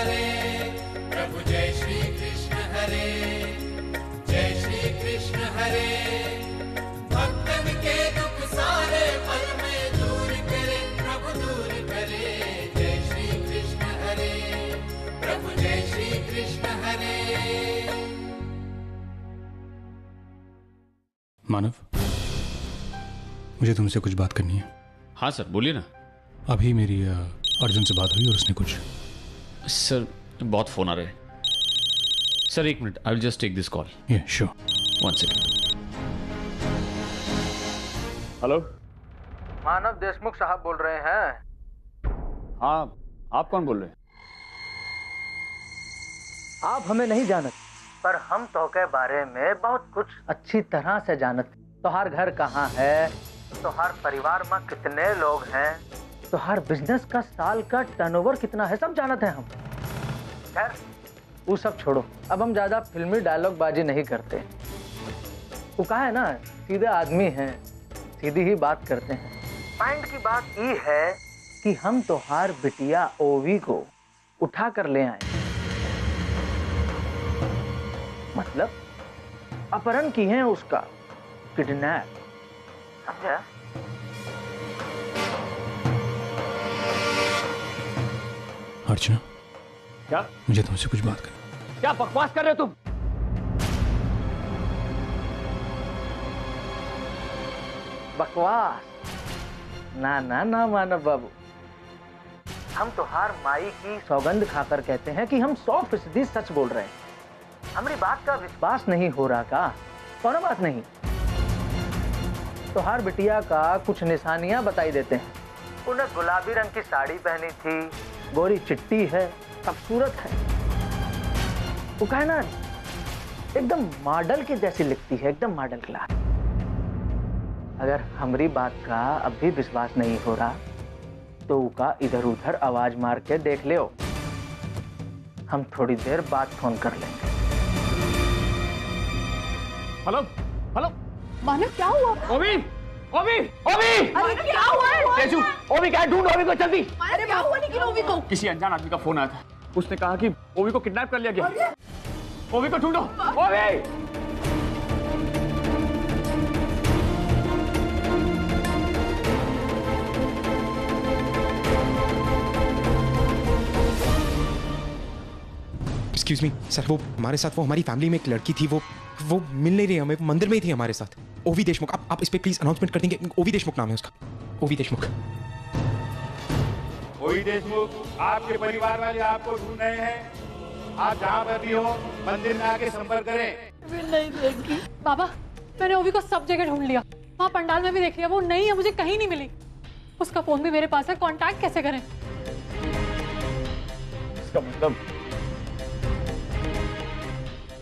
हरे, प्रभु जय श्री कृष्ण हरे, जय श्री कृष्ण हरे। भक्तन के दुख सारे पल में दूर करे, प्रभु दूर करे। जय श्री कृष्ण हरे, प्रभु जय श्री कृष्ण हरे। मानव, मुझे तुमसे कुछ बात करनी है। हाँ सर, बोलिए ना। अभी मेरी अर्जुन से बात हुई और उसने कुछ। सर बहुत फोन आ रहे हैं। सर एक minute, I will just take this call. ये sure, 1 second. Hello, Manav Deshmukh साहब बोल रहे हैं। हाँ आप कौन बोल रहे हैं? आप हमें नहीं जानत, पर हम तो के बारे में बहुत कुछ अच्छी तरह से जानत। तोहार घर कहाँ है, तोहार परिवार में कितने लोग हैं, तोहार बिजनेस का साल का टर्नओवर कितना है, सब जानते हैं हम। खैर वो सब छोड़ो, अब हम ज्यादा फिल्मी डायलॉग बाजी नहीं करते। वो कहा है ना, सीधे आदमी हैं, सीधी ही बात करते हैं। पॉइंट की बात ये है कि हम तोहार बिटिया ओवी को उठा कर ले आए, मतलब अपहरण की है उसका, किडनैप, समझा? अर्चना, क्या? मुझे तुमसे कुछ बात करनी। क्या बकवास कर रहे हो तुम? बकवास ना ना ना मानव बाबू, हम तोहार माई की सौगंध खाकर कहते हैं कि हम 100% सच बोल रहे हैं। हमारी बात का विश्वास नहीं हो रहा का? कौन बात नहीं, तोहार बिटिया का कुछ निशानियां बताई देते हैं। उन्हें गुलाबी रंग की साड़ी पहनी थी, गोरी चिट्टी है, खूबसूरत है। वो कहे ना एकदम मॉडल की जैसी लिखती है, एकदम मॉडल क्लास। अगर हमारी बात का अब भी विश्वास नहीं हो रहा तो उका इधर उधर आवाज मार के देख ले। हम थोड़ी देर बाद फोन कर लेंगे। हेलो हेलो मानव क्या हुआ? ओवी ओवी ओवी, अरे क्या हुआ है? केशु, ओवी क्या है? ढूंढ ओवी को जल्दी। अरे क्या हुआ निखिल ओवी को? किसी अनजान आदमी का फोन आया था, उसने कहा कि ओवी को किडनैप कर लिया गया। ओवी को ढूंढो। ओवी, एक्सक्यूज मी सर, वो हमारे साथ, वो हमारी फैमिली में एक लड़की थी, वो मिल नहीं रही हमें, मंदिर में ही थी हमारे साथ। ओवी देशमुख, आप इस पे प्लीज अनाउंसमेंट कर देंगे। ओवी देशमुख नाम है उसका, ओवी देशमुख। ओवी देशमुख, आपके परिवार वाले आपको ढूंढ रहे हैं। आप जहाँ पर भी हो मंदिर में आके संपर्क करें। नहीं देखी बाबा, मैंने ओवी को सब जगह ढूंढ लिया, वहाँ पंडाल में भी देख लिया, वो नहीं है, मुझे कहीं नहीं मिली। उसका फोन भी मेरे पास है, कांटेक्ट कैसे करें? इसका मतलब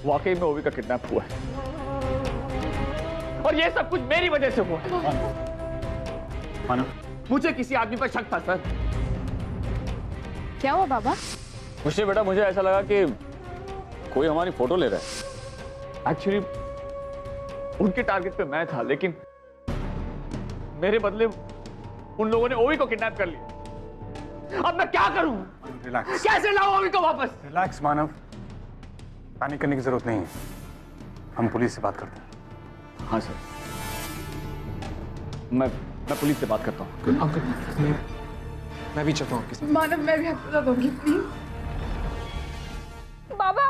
वाकई में ओवी का किडनैप हुआ है, और ये सब कुछ मेरी वजह से हुआ है। मानो मुझे किसी आदमी पर शक था सर। क्या हुआ बाबा? मुझे बेटा, मुझे ऐसा लगा कि कोई हमारी फोटो ले रहा है। एक्चुअली उनके टारगेट पे मैं था, लेकिन मेरे बदले उन लोगों ने ओवी को किडनैप कर लिया। अब मैं क्या करूं? रिलैक्स, कैसे लाऊं ओवी को वापस? रिलैक्स मानव, पैनिक करने की जरूरत नहीं है। हम पुलिस से बात करते हैं। हाँ सर, मैं पुलिस से बात करता हूँ। अंकल मैं भी चलता हूँ आपके साथ। मानव मैं भी आपके साथ होंगी प्लीज। बाबा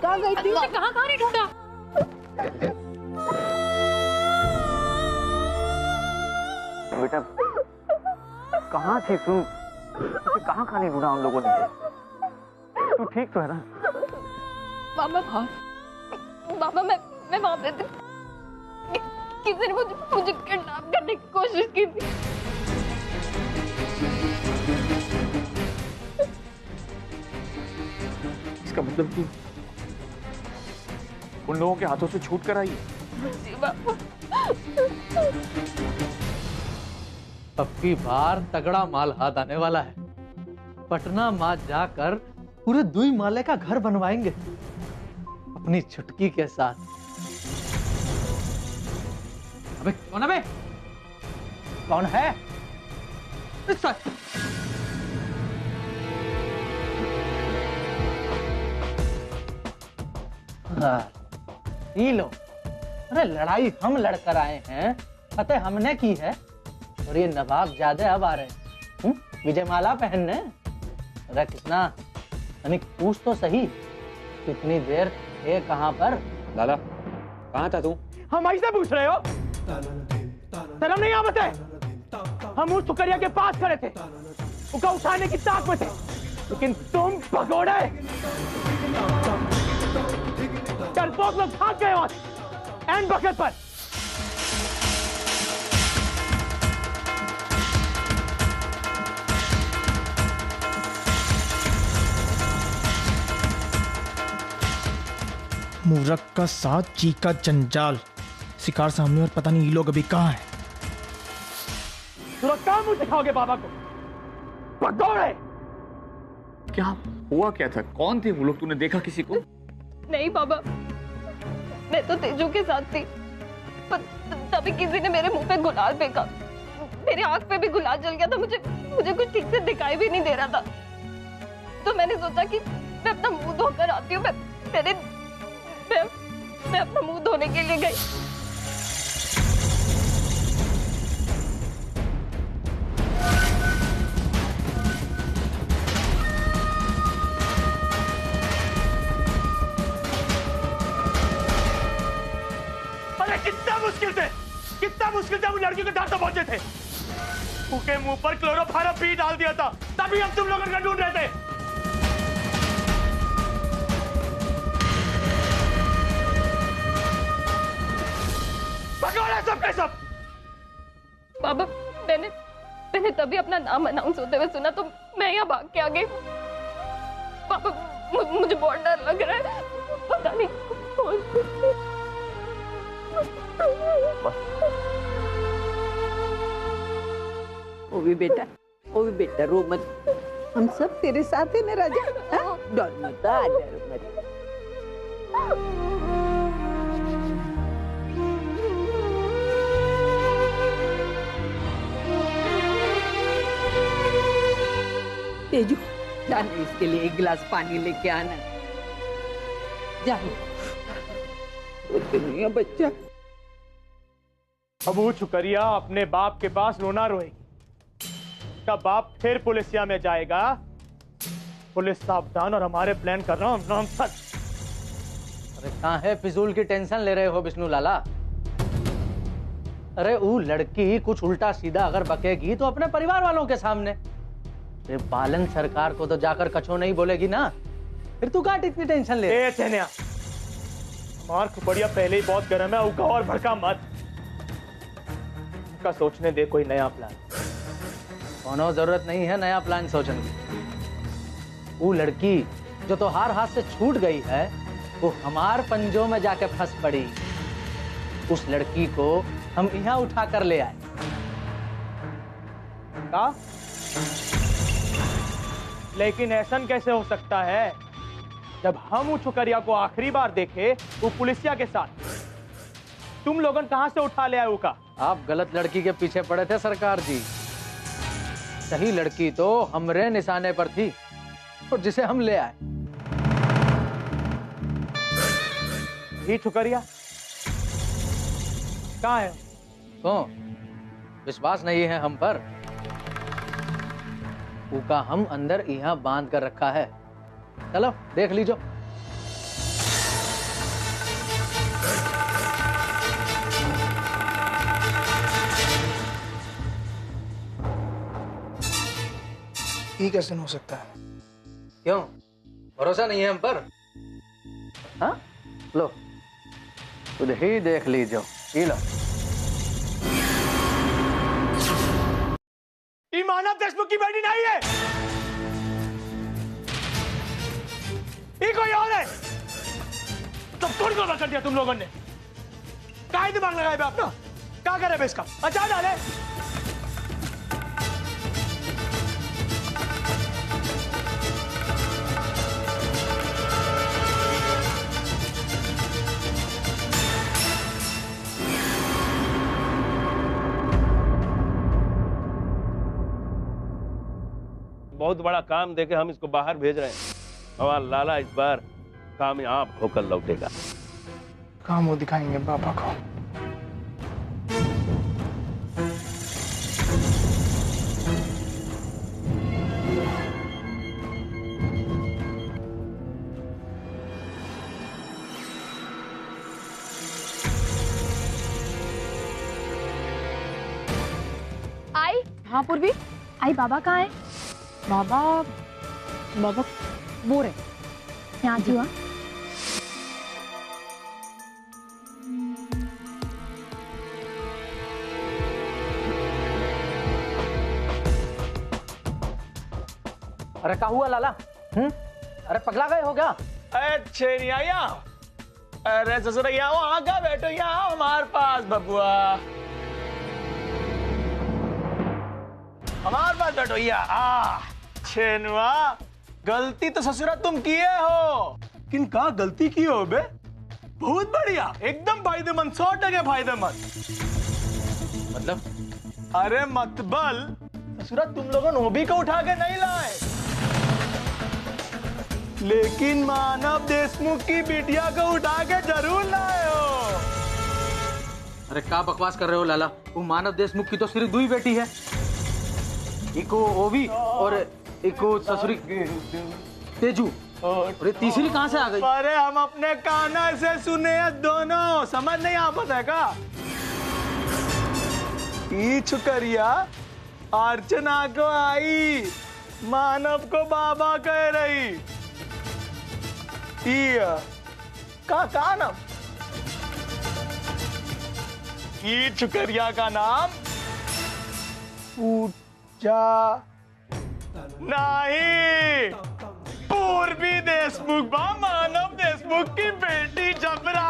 कहाँ गई थी? कहाँ नहीं ढूंढा? बेटा कहाँ थी तू? कहाँ नहीं ढूंढा उन लोगों ने? तू ठीक तो है ना? बाबा मैं वहाँ पे थी, किसी ने मुझे किडनैप करने की कोशिश की थी। इसका मतलब तू उन लोगों के हाथों से छूट कर आई है? अब की बार तगड़ा माल हाथ आने वाला है। पटना माँ जाकर पूरे 2 माले का घर बनवाएंगे अपनी छुटकी के साथ। अबे कौन है बे? कौन है? ये लो, अरे लड़ाई हम लड़कर आए हैं, फतेह हमने की है और ये नवाब ज्यादा अब आ रहे हैं विजयमाला पहनने। अरे कितना अनिक पूछ तो सही, कितनी देर थे कहाँ पर? लाला कहाँ था तू? हम ऐसे पूछ रहे हो? शर्म नहीं आवत है? हम उस सुकरिया के पास खड़े थे, उसका उठाने की ताक में थे, लेकिन तुम भगोड़े डरपोक लोग भाग गए वहां एंड बकेट पर। मूरख का साथ चीका जंजाल, शिकार सामने और पता नहीं ये लोग अभी कहाँ हैं। कहाँ मुंह दिखाओगे बाबा को? भगोड़े! क्या हुआ क्या था? कौन थे वो लोग? तूने देखा किसी को? नहीं बाबा, मैं तो तेजू के साथ थी, पर तभी किसी ने मेरे मुंह पे गुलाल फेंका, मेरी आंख पे भी गुलाल जल गया था, मुझे कुछ ठीक से दिखाई भी नहीं दे रहा था, तो मैंने सोचा कि मैं अपना मुंह धोकर आती हूँ। मैं अपना मुंह धोने के लिए गई। अरे कितना मुश्किल से वो लड़की के घर तक पहुंचे थे। उनके मुंह पर क्लोरोफॉर्म भी डाल दिया था, तभी हम तुम लोगों को ढूंढ रहे थे। भगवान सब के सब। बाबा, मैंने तभी अपना नाम अनाउंस होते हुए सुना, तो मैं यहाँ भाग के आ गई। पापा, मुझे बहुत डर लग रहा है, पता नहीं वो भी बेटा रो मत, हम सब तेरे साथ हैं ना राजा। डर मत, डर मत। तेजू, जाने इसके लिए 1 गिलास पानी लेके आना। जाओ, नहीं बच्चा। अब वो छुकरिया अपने बाप के पास रोना रोएगी, का बाप फिर पुलिसिया में जाएगा। पुलिस सावधान और हमारे प्लान कर रहा हूं नाम सच। अरे कहाँ है फिजूल की टेंशन ले रहे हो विष्णु लाला? अरे वो लड़की कुछ उल्टा सीधा अगर बकेगी तो अपने परिवार वालों के सामने। बालन सरकार को तो जाकर कछो नहीं बोलेगी ना, फिर तू काट इतनी टेंशन ले? मार खुपड़िया पहले ही बहुत गर्म है, उगा और भड़का मत। का सोचने दे कोई नया प्लान। कोनो जरूरत नहीं है नया प्लान सोचने की। वो लड़की जो तो हाथ से छूट गई है, वो हमार पंजों में जाके फंस पड़ी। उस लड़की को हम यहाँ उठा कर ले आए। का? लेकिन ऐसा कैसे हो सकता है जब हम वो छुकरिया को आखिरी बार देखे वो पुलिसिया के साथ? तुम लोगन कहां से उठा ले आए वो का? आप गलत लड़की के पीछे पड़े थे सरकार जी। सही लड़की तो हमरे निशाने पर थी और जिसे हम ले आए। ये छुकरिया कहाँ है? तो विश्वास नहीं है हम पर? उका हम अंदर यहाँ बांध कर रखा है, चलो देख लीजिए। ये कैसे हो सकता है? क्यों, भरोसा नहीं है हम पर? हाँ, लो खुद ही देख लीजिए। ये लो। ये मानव देशमुख की बेटी नहीं है, ये कोई और है। तो कौन को कर दिया तुम लोगों ने? क्या दिमाग लगाए बे अपना? क्या करे बे इसका? अच्छा डाले बहुत बड़ा काम देके हम इसको बाहर भेज रहे हैं। हमारा लाला इस बार कामयाब होकर लौटेगा। काम वो दिखाएंगे पापा को। आई? हाँ पूर्वी, आई बाबा कहाँ है? बाबा वो रहे यहाँ जी। हुआ अरे क्या हुआ लाला? अरे पगला गए हो क्या? अच्छे नहीं आया। अरे ससुरैया वो आगा बैठो यहाँ हमारे पास बबुआ, हमारे पास बैठो यहाँ। छेनुआ गलती तो ससुरा तुम किए हो, किन का गलती की हो बे? बहुत बढ़िया, एकदम फायदेमंद, 100% फायदेमंद। मतलब? अरे मतबल ससुरा तुम लोगों नोबी को उठा के नहीं लाए, लेकिन मानव देशमुख की बिटिया को उठा के जरूर लाए हो। अरे क्या बकवास कर रहे हो लाला? वो मानव देशमुख की तो सिर्फ 2 बेटी है, एक ओवी और एक ससुरी तेजू, और ये तीसरी कहाँ से आ गई? अरे हम अपने काना से सुने हैं दोनों, समझ नहीं आता है का? ई छुकरिया अर्चना को आई, मानव को बाबा कह रही। का नाम? ई छुकरिया का नाम पूजा नहीं, पूर्वी देशमुख बा, मानव देशमुख की बेटी जबरा।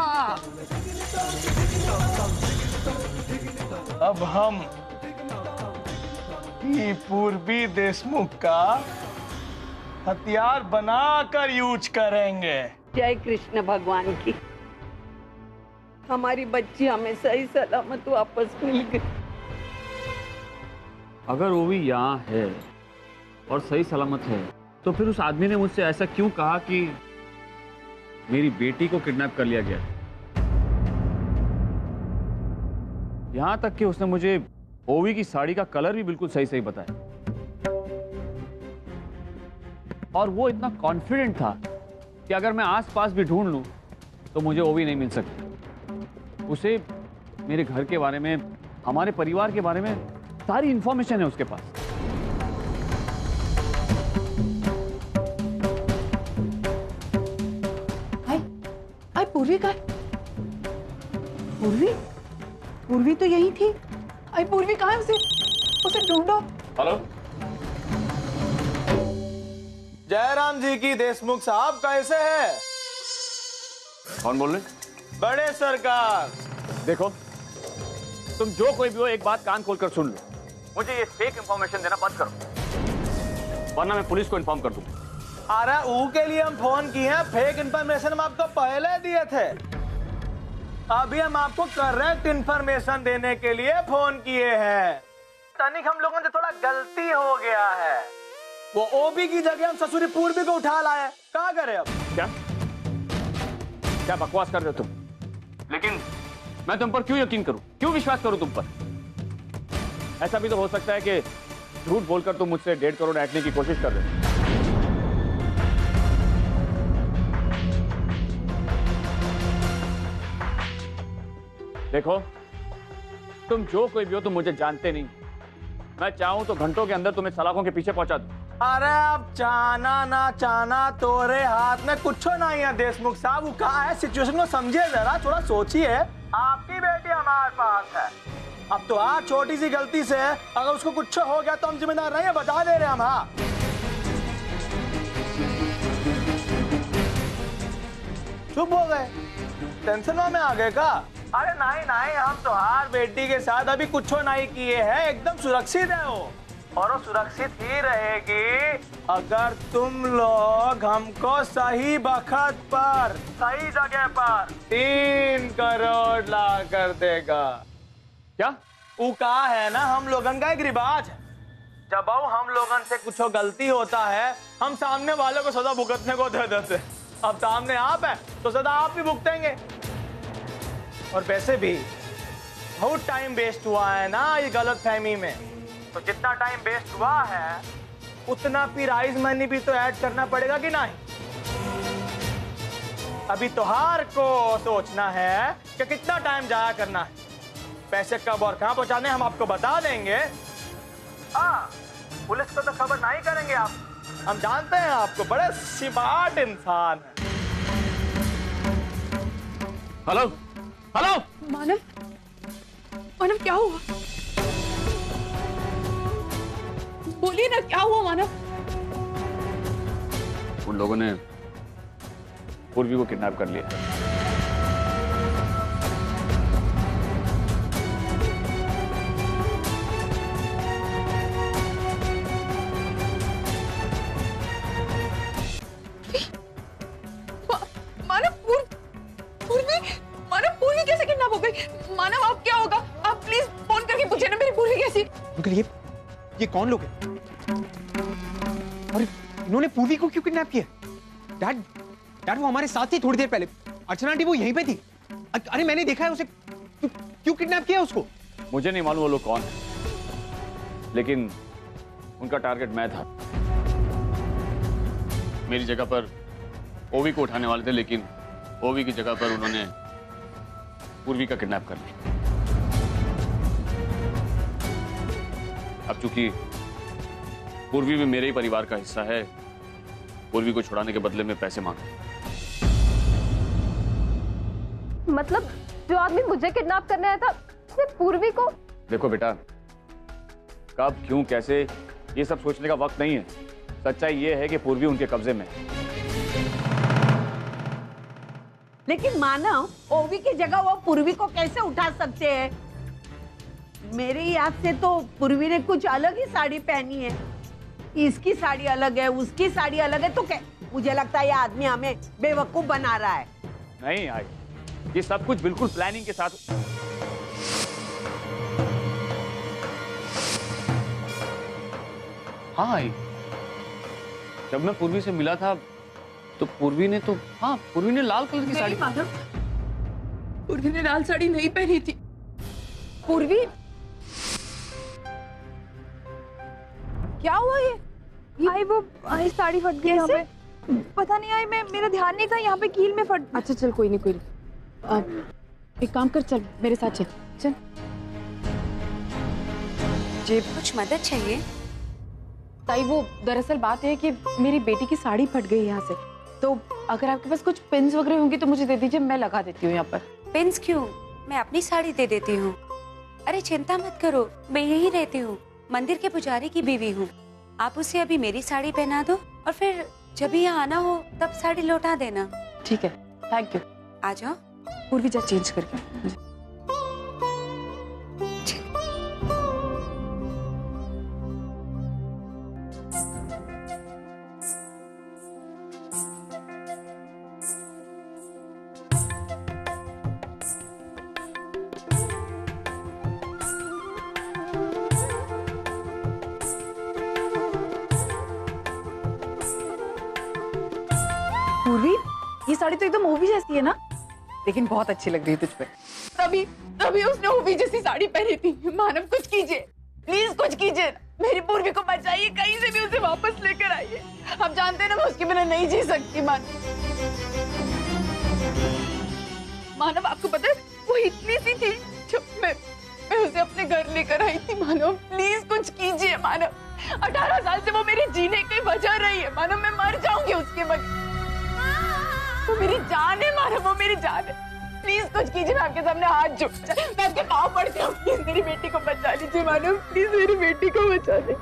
अब हम ये पूर्वी देशमुख का हथियार बनाकर यूज करेंगे। जय कृष्ण भगवान की। हमारी बच्ची हमें सही सलामत वापस मिल गई। अगर वो भी यहाँ है और सही सलामत है, तो फिर उस आदमी ने मुझसे ऐसा क्यों कहा कि मेरी बेटी को किडनैप कर लिया गया? यहां तक कि उसने मुझे ओवी की साड़ी का कलर भी बिल्कुल सही सही बताया, और वो इतना कॉन्फिडेंट था कि अगर मैं आसपास भी ढूंढ लूं तो मुझे ओवी नहीं मिल सकती। उसे मेरे घर के बारे में, हमारे परिवार के बारे में सारी इंफॉर्मेशन है उसके पास। आई पूर्वी का? पूर्वी तो यही थी। आई पूर्वी कहाँ है? उसे ढूंढो। हेलो, जयराम जी की देशमुख साहब कैसे हैं? कौन बोल रहे? बड़े सरकार। देखो, तुम जो कोई भी हो, एक बात कान खोलकर सुन लो, मुझे ये फेक इंफॉर्मेशन देना बंद करो, वरना मैं पुलिस को इन्फॉर्म कर दूंगा। अरे ऊ के लिए हम फोन किए हैं, फेक इंफॉर्मेशन हम आपको पहले दिए थे, अभी हम आपको करेक्ट इंफॉर्मेशन देने के लिए फोन किए हैं। तनिक हम लोगों से थोड़ा गलती हो गया है, वो ओबी की जगह हम ससुरी पूर्वी को उठा लाए। क्या करें अब? क्या बकवास कर रहे हो तुम? लेकिन मैं तुम पर क्यों यकीन करूं, क्यों विश्वास करूं तुम पर? ऐसा भी तो हो सकता है कि झूठ बोलकर तुम मुझसे 1.5 करोड़ ऐंठने की कोशिश कर रहे हो। देखो, तुम जो कोई भी हो, तुम मुझे जानते नहीं। मैं चाहूं तो घंटों के अंदर तुम्हें सलाखों के पीछे पहुंचा दूं। अरे अब चाहना ना चाहना तोरे हाथ में कुछ नहीं है देशमुख साहब। वो कहा है, सिचुएशन को समझिए जरा, थोड़ा सोचिए। आपकी बेटी हमारे पास है, अब तो आज छोटी सी गलती से अगर उसको कुछ हो गया तो हम जिम्मेदार नहीं है, बता दे रहे हम। हाँ, चुप हो गए, टेंशन में आ गए का? अरे नहीं नहीं, हम तो हर बेटी के साथ अभी कुछ नहीं किए हैं, एकदम सुरक्षित है वो, और वो सुरक्षित ही रहेगी अगर तुम लोग हमको सही वक्त पर, सही जगह पर 3 करोड़ ला कर देगा। क्या वो कहा है ना, हम लोगन का एक रिवाज है, जब हम लोगन से कुछ गलती होता है हम सामने वाले को सजा भुगतने को दे देते। अब सामने आप है तो सजा आप भी भुगतेंगे। और वैसे भी बहुत टाइम वेस्ट हुआ है ना ये गलतफहमी में, तो जितना टाइम वेस्ट हुआ है उतना प्राइज मनी भी तो ऐड करना पड़ेगा कि नहीं? अभी त्योहार को सोचना है कि कितना टाइम जाया करना है, पैसे कब और कहां पहुंचाने हम आपको बता देंगे। पुलिस को तो खबर नहीं करेंगे आप, हम जानते हैं आपको, बड़े स्मार्ट इंसान हैं। हेलो हेलो मानव, मानव क्या हुआ? बोलिए ना क्या हुआ मानव? उन लोगों ने पूर्वी को किडनैप कर लिया। पूर्वी कैसे किडनैप हो गई? मानव आप क्या होगा? आप प्लीज फोन करके पूछे ना मेरी पूर्वी कैसी? अंकल ये कौन लोग हैं? और इन्होंने पूर्वी को क्यों किडनैप किया? डैड वो हमारे साथ थी थोड़ी देर पहले। अर्चना आंटी वो यहीं पे थी। अरे मैंने देखा है उसे। क्यों किडनैप किया उसको? मुझे नहीं मालूम वो लोग कौन है, लेकिन उनका टारगेट मैं था। मेरी जगह पर ओवी को उठाने वाले थे, लेकिन ओवी की जगह पर उन्होंने पूर्वी का किडनैप कर लिया। अब चूंकि पूर्वी भी मेरे ही परिवार का हिस्सा है, पूर्वी को छुड़ाने के बदले में पैसे मांगे। मतलब जो आदमी मुझे किडनैप करने आया था सिर्फ पूर्वी को? देखो बेटा, कब क्यों कैसे ये सब सोचने का वक्त नहीं है। सच्चाई ये है कि पूर्वी उनके कब्जे में है। लेकिन मानव, ओवी की जगह वो पूर्वी को कैसे उठा सकते हैं? मेरे याद से तो पूर्वी ने कुछ अलग ही साड़ी पहनी है। इसकी साड़ी अलग है, उसकी साड़ी अलग है, तो क्या? मुझे लगता है ये आदमी हमें बेवकूफ बना रहा है। नहीं आई, ये सब कुछ बिल्कुल प्लानिंग के साथ। हाँ आई, जब मैं पूर्वी से मिला था तो पूर्वी ने लाल कलर की साड़ी। माधव, पूर्वी ने लाल साड़ी नहीं पहनी थी। पूर्वी क्या हुआ ये? आई साड़ी फट गई यहाँ पे। पता नहीं आई, मेरा ध्यान नहीं था, यहाँ पे कील में फट। अच्छा चल कोई नहीं। एक काम कर, चल मेरे साथ चल। जेब कुछ मदद चाहिए? ताई वो दरअसल बात है कि मेरी बेटी की साड़ी फट गई यहाँ से, तो अगर आपके पास कुछ पिन्स वगैरह होंगी तो मुझे दे दीजिए, मैं लगा देती हूँ यहाँ पर। पिन्स क्यों? मैं अपनी साड़ी दे देती हूँ। अरे चिंता मत करो, मैं यही रहती हूँ, मंदिर के पुजारी की बीवी हूँ। आप उसे अभी मेरी साड़ी पहना दो और फिर जब यहाँ आना हो तब साड़ी लौटा देना। ठीक है, थैंक यू। आ जाओ। पूर्वी जा चेंज करके। पूर्वी, ये साड़ी तो एकदम ओवी जैसी है ना, लेकिन बहुत अच्छी लग रही है तुझ पे। तभी उसने ओवी जैसी साड़ी पहनी थी। मानव कुछ कीजिए, प्लीज कुछ कीजिए, मेरी पूर्वी को बचाइए, कहीं से भी उसे वापस लेकर आइए। आप जानते हैं ना मैं उसके बिना नहीं जी सकती। मानव आपको पता है वो इतनी सी थी जब मैं उसे अपने घर लेकर आई थी। मानव प्लीज कुछ कीजिए। मानव 18 साल से वो मेरी जीने की वजह रही है। मानव मैं मर जाऊंगी उसके बगैर। वो मेरी जान है मानव, वो मेरी जान है। प्लीज कुछ कीजिए, मैं आपके सामने हाथ जोड़, मैं आपके पाँव पड़ती हूँ। प्लीज मेरी बेटी को बचा लीजिए मानव, प्लीज मेरी बेटी को बचा लीजिए।